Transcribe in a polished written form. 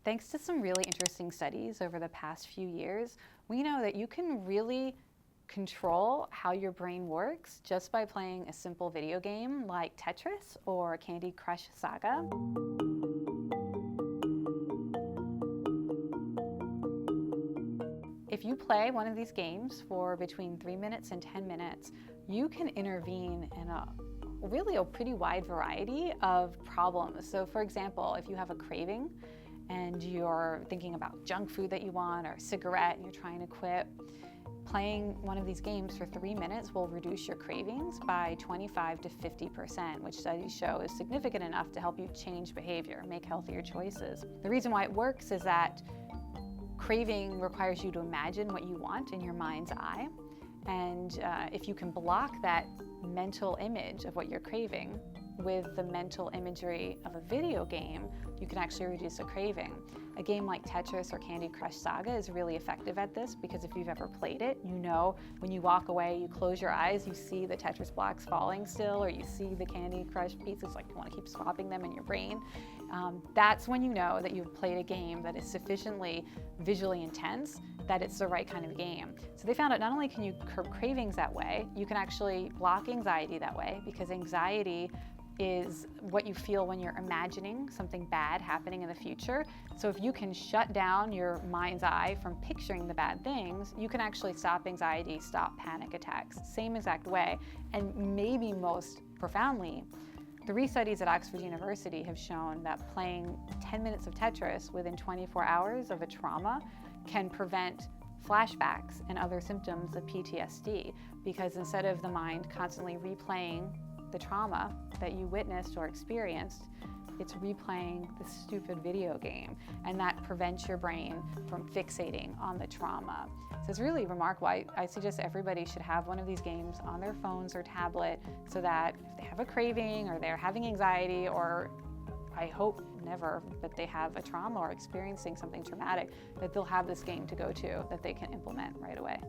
Thanks to some really interesting studies over the past few years, we know that you can really control how your brain works just by playing a simple video game like Tetris or Candy Crush Saga. If you play one of these games for between 3 minutes and 10 minutes, you can intervene in a pretty wide variety of problems. So for example, if you have a craving and you're thinking about junk food that you want or a cigarette and you're trying to quit, playing one of these games for 3 minutes will reduce your cravings by 25 to 50%, which studies show is significant enough to help you change behavior, make healthier choices. The reason why it works is that craving requires you to imagine what you want in your mind's eye. And if you can block that mental image of what you're craving with the mental imagery of a video game, you can actually reduce a craving. A game like Tetris or Candy Crush Saga is really effective at this because if you've ever played it, you know when you walk away, you close your eyes, you see the Tetris blocks falling still, or you see the Candy Crush pieces, like you want to keep swapping them in your brain. That's when you know that you've played a game that is sufficiently visually intense that it's the right kind of game. So they found out not only can you curb cravings that way, you can actually block anxiety that way, because anxiety is what you feel when you're imagining something bad happening in the future. So if you can shut down your mind's eye from picturing the bad things, you can actually stop anxiety, stop panic attacks, same exact way. And maybe most profoundly, 3 studies at Oxford University have shown that playing 10 minutes of Tetris within 24 hours of a trauma can prevent flashbacks and other symptoms of PTSD, because instead of the mind constantly replaying the trauma that you witnessed or experienced, it's replaying this stupid video game, and that prevents your brain from fixating on the trauma. So it's really remarkable. I suggest everybody should have one of these games on their phones or tablet, so that if they have a craving or they're having anxiety, or I hope never, but they have a trauma or experiencing something traumatic, that they'll have this game to go to that they can implement right away.